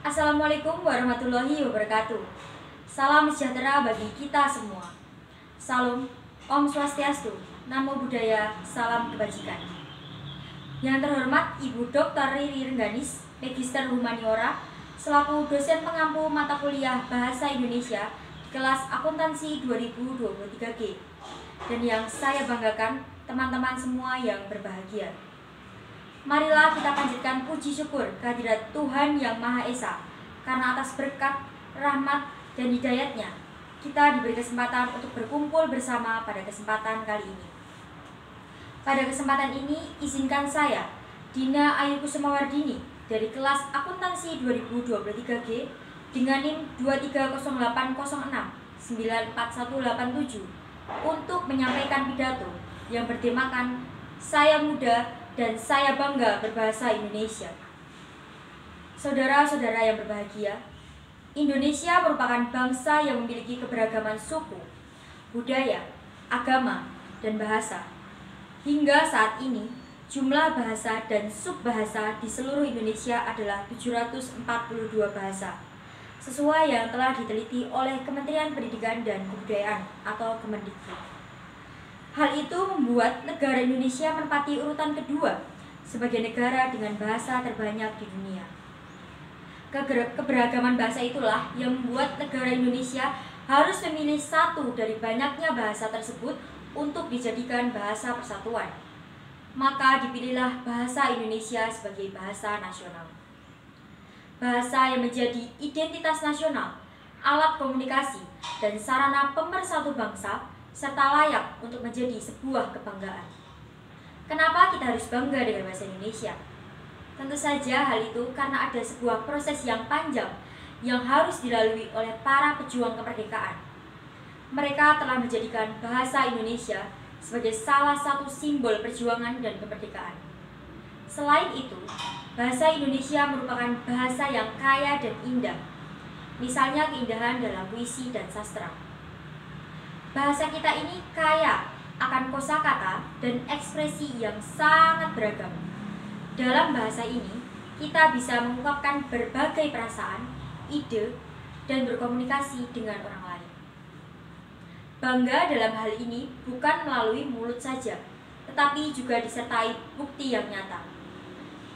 Assalamualaikum warahmatullahi wabarakatuh. Salam sejahtera bagi kita semua. Salam, Om Swastiastu, Namo Buddhaya, salam kebajikan. Yang terhormat Ibu Dr. Riri Rengganis, Magister Humaniora, selaku dosen pengampu mata kuliah Bahasa Indonesia di kelas Akuntansi 2023G. Dan yang saya banggakan, teman-teman semua yang berbahagia. Marilah kita panjatkan puji syukur kehadirat Tuhan Yang Maha Esa, karena atas berkat, rahmat, dan hidayatnya, kita diberi kesempatan untuk berkumpul bersama pada kesempatan kali ini. Pada kesempatan ini, izinkan saya, Dina Ayu Kusumawardini, dari kelas Akuntansi 2023G, dengan NIM 23080694187, untuk menyampaikan pidato yang bertemakan Saya Muda dan saya bangga berbahasa Indonesia. Saudara-saudara yang berbahagia, Indonesia merupakan bangsa yang memiliki keberagaman suku, budaya, agama, dan bahasa. Hingga saat ini, jumlah bahasa dan subbahasa di seluruh Indonesia adalah 742 bahasa, sesuai yang telah diteliti oleh Kementerian Pendidikan dan Kebudayaan atau Kemendikbud. Hal itu membuat negara Indonesia menempati urutan kedua sebagai negara dengan bahasa terbanyak di dunia. Keberagaman bahasa itulah yang membuat negara Indonesia harus memilih satu dari banyaknya bahasa tersebut untuk dijadikan bahasa persatuan. Maka dipilihlah bahasa Indonesia sebagai bahasa nasional. Bahasa yang menjadi identitas nasional, alat komunikasi, dan sarana pemersatu bangsa, serta layak untuk menjadi sebuah kebanggaan. Kenapa kita harus bangga dengan bahasa Indonesia? Tentu saja hal itu karena ada sebuah proses yang panjang yang harus dilalui oleh para pejuang kemerdekaan. Mereka telah menjadikan bahasa Indonesia sebagai salah satu simbol perjuangan dan kemerdekaan. Selain itu, bahasa Indonesia merupakan bahasa yang kaya dan indah, misalnya keindahan dalam puisi dan sastra. Bahasa kita ini kaya akan kosakata dan ekspresi yang sangat beragam. Dalam bahasa ini, kita bisa mengungkapkan berbagai perasaan, ide, dan berkomunikasi dengan orang lain. Bangga dalam hal ini bukan melalui mulut saja, tetapi juga disertai bukti yang nyata.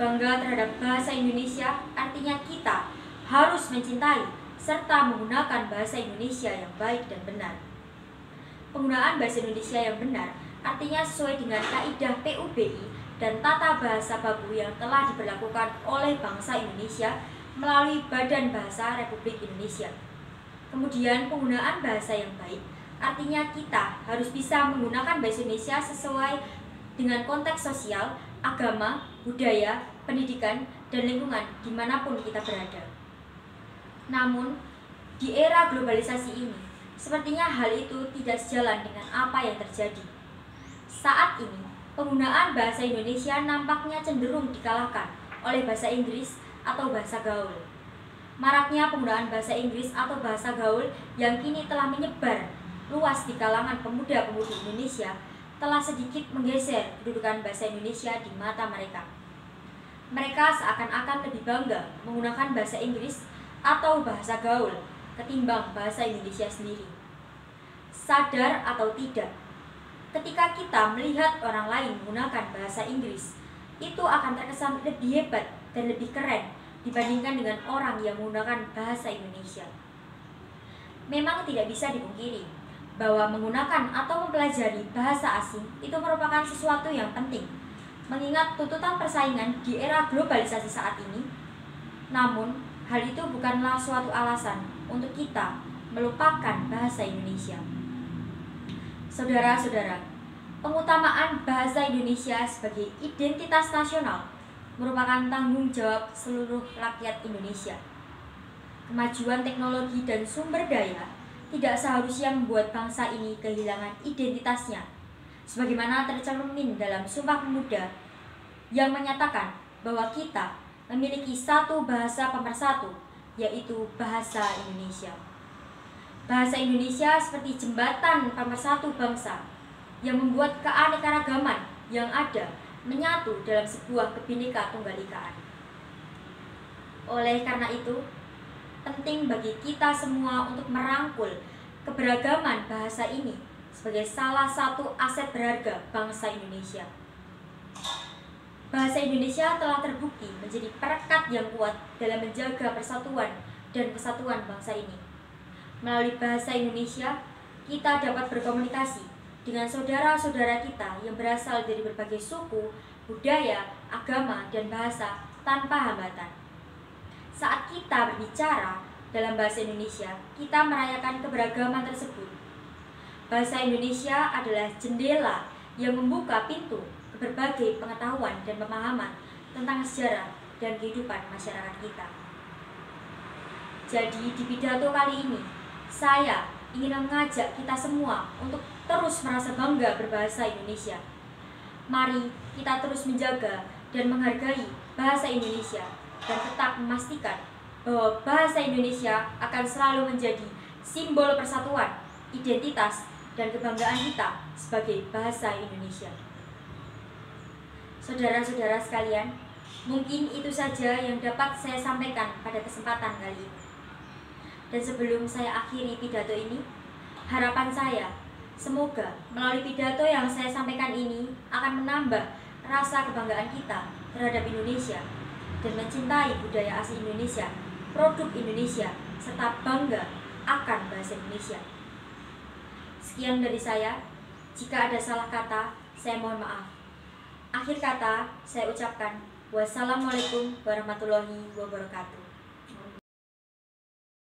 Bangga terhadap bahasa Indonesia artinya kita harus mencintai serta menggunakan bahasa Indonesia yang baik dan benar. Penggunaan bahasa Indonesia yang benar artinya sesuai dengan kaidah PUBI dan tata bahasa baku yang telah diberlakukan oleh bangsa Indonesia melalui Badan Bahasa Republik Indonesia. Kemudian penggunaan bahasa yang baik artinya kita harus bisa menggunakan bahasa Indonesia sesuai dengan konteks sosial, agama, budaya, pendidikan, dan lingkungan dimanapun kita berada. Namun, di era globalisasi ini, sepertinya hal itu tidak sejalan dengan apa yang terjadi. Saat ini, penggunaan bahasa Indonesia nampaknya cenderung dikalahkan oleh bahasa Inggris atau bahasa gaul. Maraknya penggunaan bahasa Inggris atau bahasa gaul yang kini telah menyebar luas di kalangan pemuda-pemudi Indonesia telah sedikit menggeser kedudukan bahasa Indonesia di mata mereka. Mereka seakan-akan lebih bangga menggunakan bahasa Inggris atau bahasa gaul ketimbang bahasa Indonesia sendiri. Sadar atau tidak, ketika kita melihat orang lain menggunakan bahasa Inggris, itu akan terkesan lebih hebat dan lebih keren dibandingkan dengan orang yang menggunakan bahasa Indonesia. Memang tidak bisa dipungkiri bahwa menggunakan atau mempelajari bahasa asing itu merupakan sesuatu yang penting, mengingat tuntutan persaingan di era globalisasi saat ini. Namun, hal itu bukanlah suatu alasan untuk kita melupakan bahasa Indonesia. Saudara-saudara, pengutamaan bahasa Indonesia sebagai identitas nasional merupakan tanggung jawab seluruh rakyat Indonesia. Kemajuan teknologi dan sumber daya tidak seharusnya membuat bangsa ini kehilangan identitasnya, sebagaimana tercermin dalam Sumpah Pemuda yang menyatakan bahwa kita memiliki satu bahasa pemersatu, yaitu bahasa Indonesia. Bahasa Indonesia seperti jembatan pemersatu bangsa yang membuat keanekaragaman yang ada menyatu dalam sebuah Bhinneka Tunggal Ika. Oleh karena itu, penting bagi kita semua untuk merangkul keberagaman bahasa ini sebagai salah satu aset berharga bangsa Indonesia. Bahasa Indonesia telah terbukti menjadi perekat yang kuat dalam menjaga persatuan dan kesatuan bangsa ini. Melalui bahasa Indonesia, kita dapat berkomunikasi dengan saudara-saudara kita yang berasal dari berbagai suku, budaya, agama, dan bahasa tanpa hambatan. Saat kita berbicara dalam bahasa Indonesia, kita merayakan keberagaman tersebut. Bahasa Indonesia adalah jendela yang membuka pintu ke berbagai pengetahuan dan pemahaman tentang sejarah dan kehidupan masyarakat kita. Jadi di pidato kali ini, saya ingin mengajak kita semua untuk terus merasa bangga berbahasa Indonesia. Mari kita terus menjaga dan menghargai bahasa Indonesia dan tetap memastikan bahwa bahasa Indonesia akan selalu menjadi simbol persatuan, identitas, dan kebanggaan kita sebagai bahasa Indonesia. Saudara-saudara sekalian, mungkin itu saja yang dapat saya sampaikan pada kesempatan kali ini. Dan sebelum saya akhiri pidato ini, harapan saya semoga melalui pidato yang saya sampaikan ini akan menambah rasa kebanggaan kita terhadap Indonesia dan mencintai budaya asli Indonesia, produk Indonesia, serta bangga akan bahasa Indonesia. Sekian dari saya. Jika ada salah kata, saya mohon maaf. Akhir kata, saya ucapkan wassalamualaikum warahmatullahi wabarakatuh.